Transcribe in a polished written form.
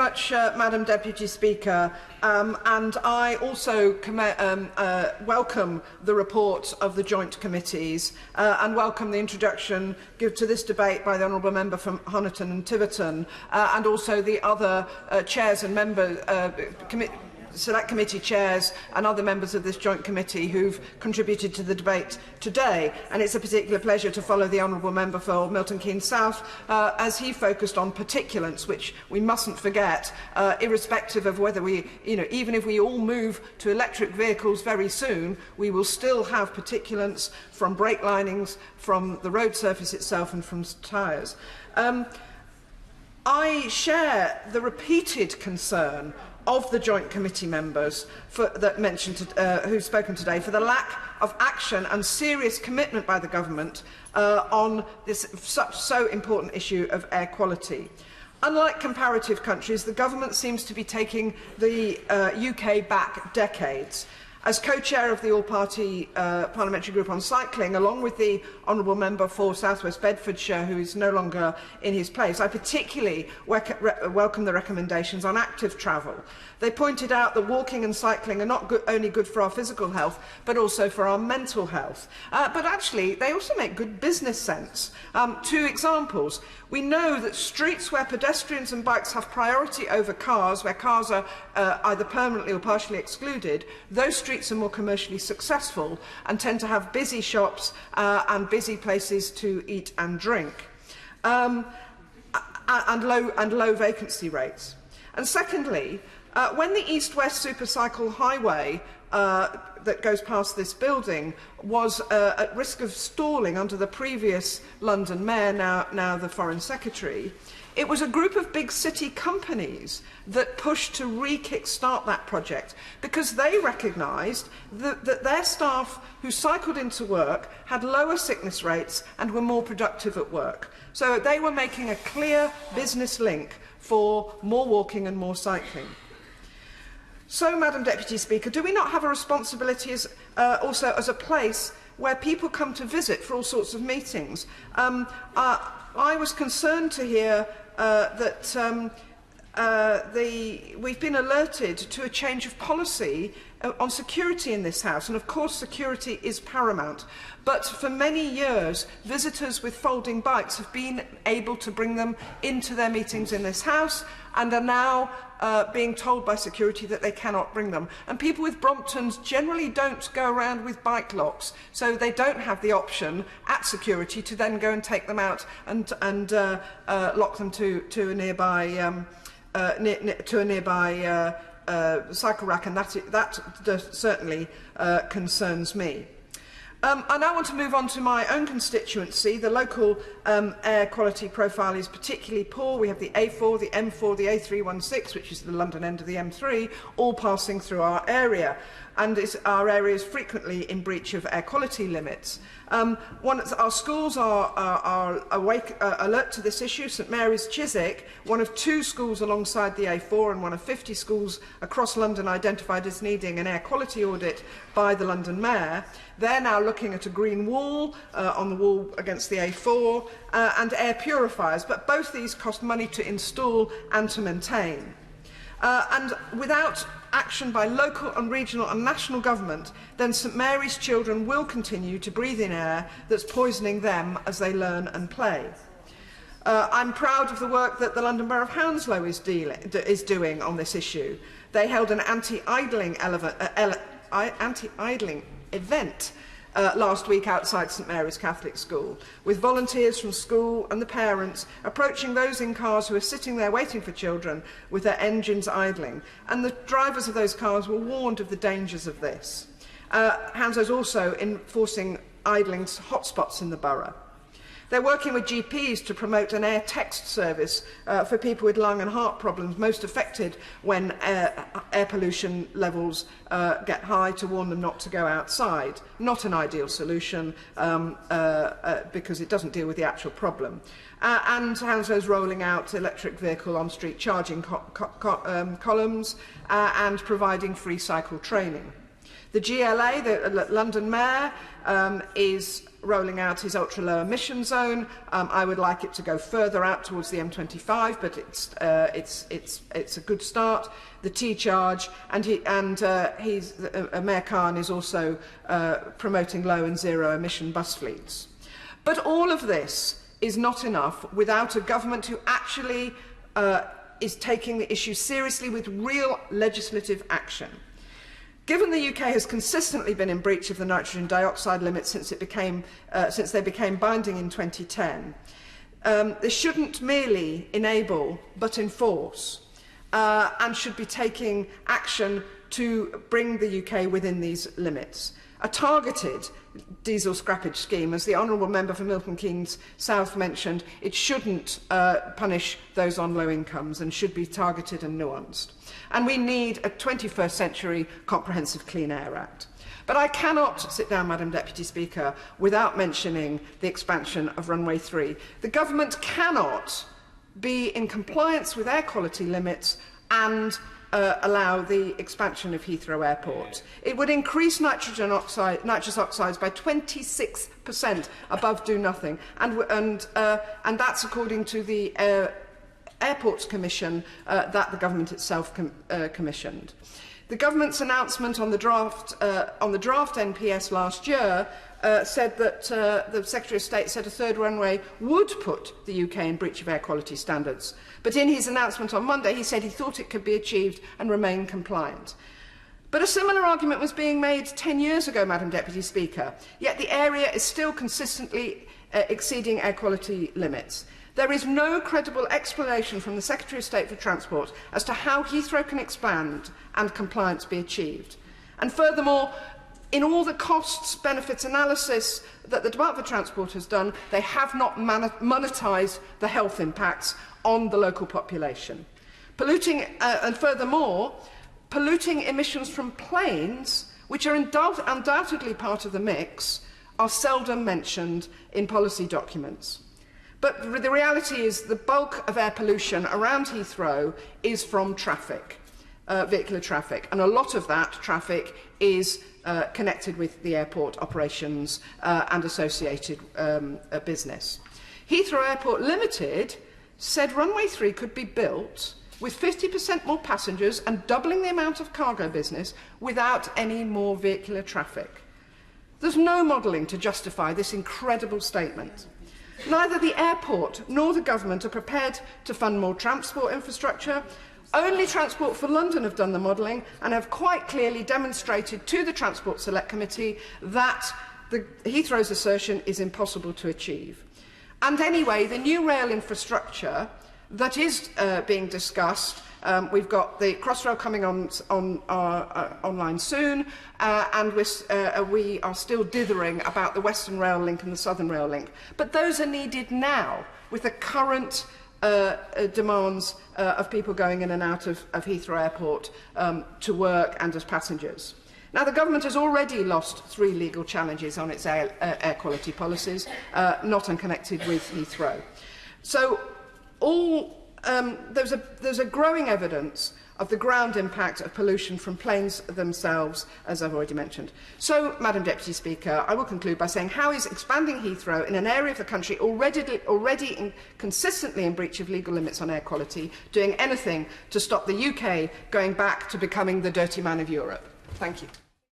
much, Madam Deputy Speaker. And I also welcome the report of the joint committees and welcome the introduction given to this debate by the Honourable Member from Honiton and Tiverton and also the other chairs and members, Select Committee chairs and other members of this joint committee who've contributed to the debate today. And it's a particular pleasure to follow the Honourable Member for Milton Keynes South as he focused on particulates, which we mustn't forget, irrespective of whether we, even if we all move to electric vehicles very soon, we will still have particulates from brake linings, from the road surface itself and from tyres. I share the repeated concern of the joint committee members who've spoken today for the lack of action and serious commitment by the government on this so important issue of air quality. Unlike comparative countries, the government seems to be taking the UK back decades. As co-chair of the all-party parliamentary group on cycling, along with the Honourable Member for South West Bedfordshire, who is no longer in his place, I particularly welcome the recommendations on active travel. They pointed out that walking and cycling are not only good for our physical health, but also for our mental health. But actually, they also make good business sense. 2 examples. We know that streets where pedestrians and bikes have priority over cars, where cars are either permanently or partially excluded, those streets are more commercially successful and tend to have busy shops and busy places to eat and drink, and low vacancy rates. And secondly, when the East-West Supercycle Highway that goes past this building was at risk of stalling under the previous London Mayor, now the Foreign Secretary, it was a group of big city companies that pushed to re-kick-start that project because they recognised that their staff who cycled into work had lower sickness rates and were more productive at work. So they were making a clear business link for more walking and more cycling. So, Madam Deputy Speaker, do we not have a responsibility also as a place where people come to visit for all sorts of meetings? I was concerned to hear that we've been alerted to a change of policy on security in this House, and of course security is paramount. But for many years, visitors with folding bikes have been able to bring them into their meetings in this House and are now being told by security that they cannot bring them. And people with Bromptons generally don't go around with bike locks, so they don't have the option at security to then go and take them out and lock them to a nearby cycle rack, and that certainly concerns me. I now want to move on to my own constituency. The local air quality profile is particularly poor. We have the A4, the M4, the A316, which is the London end of the M3, all passing through our area. And our area is frequently in breach of air quality limits. Our schools are alert to this issue. St Mary's Chiswick, one of 2 schools alongside the A4 and one of 50 schools across London identified as needing an air quality audit by the London Mayor. They're now looking at a green wall on the wall against the A4 and air purifiers, but both these cost money to install and to maintain. And without action by local and regional and national government, then St Mary's children will continue to breathe in air that's poisoning them as they learn and play. I'm proud of the work that the London Borough of Hounslow is doing on this issue. They held an anti-idling event last week outside St Mary's Catholic School, with volunteers from school and the parents approaching those in cars who are sitting there waiting for children with their engines idling, and the drivers of those cars were warned of the dangers of this. Hounslow is also enforcing idling hotspots in the borough. They're working with GPs to promote an air text service for people with lung and heart problems most affected when air pollution levels get high, to warn them not to go outside. Not an ideal solution because it doesn't deal with the actual problem. And Hounslow rolling out electric vehicle on-street charging columns and providing free cycle training. The GLA, the London Mayor, is rolling out his ultra-low emission zone. I would like it to go further out towards the M25, but it's a good start. The T-charge, and Mayor Khan is also promoting low and zero emission bus fleets. But all of this is not enough without a government who actually is taking the issue seriously with real legislative action. Given the UK has consistently been in breach of the nitrogen dioxide limit since they became binding in 2010, this shouldn't merely enable but enforce, and should be taking action to bring the UK within these limits. A targeted diesel scrappage scheme, as the Honourable Member for Milton Keynes South mentioned, it shouldn't punish those on low incomes and should be targeted and nuanced. And we need a 21st century comprehensive Clean Air Act. But I cannot sit down, Madam Deputy Speaker, without mentioning the expansion of Runway 3. The government cannot be in compliance with air quality limits and allow the expansion of Heathrow Airport. It would increase nitrous oxides by 26% above do nothing, and that's according to the Airports Commission that the government itself commissioned. The government's announcement on the draft NPS last year said that the Secretary of State said a third runway would put the UK in breach of air quality standards. But in his announcement on Monday, he said he thought it could be achieved and remain compliant. But a similar argument was being made 10 years ago, Madam Deputy Speaker, yet the area is still consistently exceeding air quality limits. There is no credible explanation from the Secretary of State for Transport as to how Heathrow can expand and compliance be achieved. And furthermore, in all the costs-benefits analysis that the Department for Transport has done, they have not monetised the health impacts on the local population. And furthermore, polluting emissions from planes, which are undoubtedly part of the mix, are seldom mentioned in policy documents. But the reality is the bulk of air pollution around Heathrow is from traffic, vehicular traffic, and a lot of that traffic is connected with the airport operations and associated business. Heathrow Airport Limited said Runway 3 could be built with 50% more passengers and doubling the amount of cargo business without any more vehicular traffic. There's no modelling to justify this incredible statement. Neither the airport nor the government are prepared to fund more transport infrastructure. Only Transport for London have done the modelling and have quite clearly demonstrated to the Transport Select Committee that Heathrow's assertion is impossible to achieve. And anyway, the new rail infrastructure that is being discussed, we've got the Crossrail coming online soon, and we are still dithering about the Western Rail Link and the Southern Rail Link. But those are needed now, with the current demands of people going in and out of Heathrow Airport to work and as passengers. Now, the government has already lost 3 legal challenges on its air quality policies, not unconnected with Heathrow. So there's a growing evidence of the ground impact of pollution from planes themselves, as I've already mentioned. So, Madam Deputy Speaker, I will conclude by saying, how is expanding Heathrow in an area of the country already consistently in breach of legal limits on air quality doing anything to stop the UK going back to becoming the dirty man of Europe? Thank you.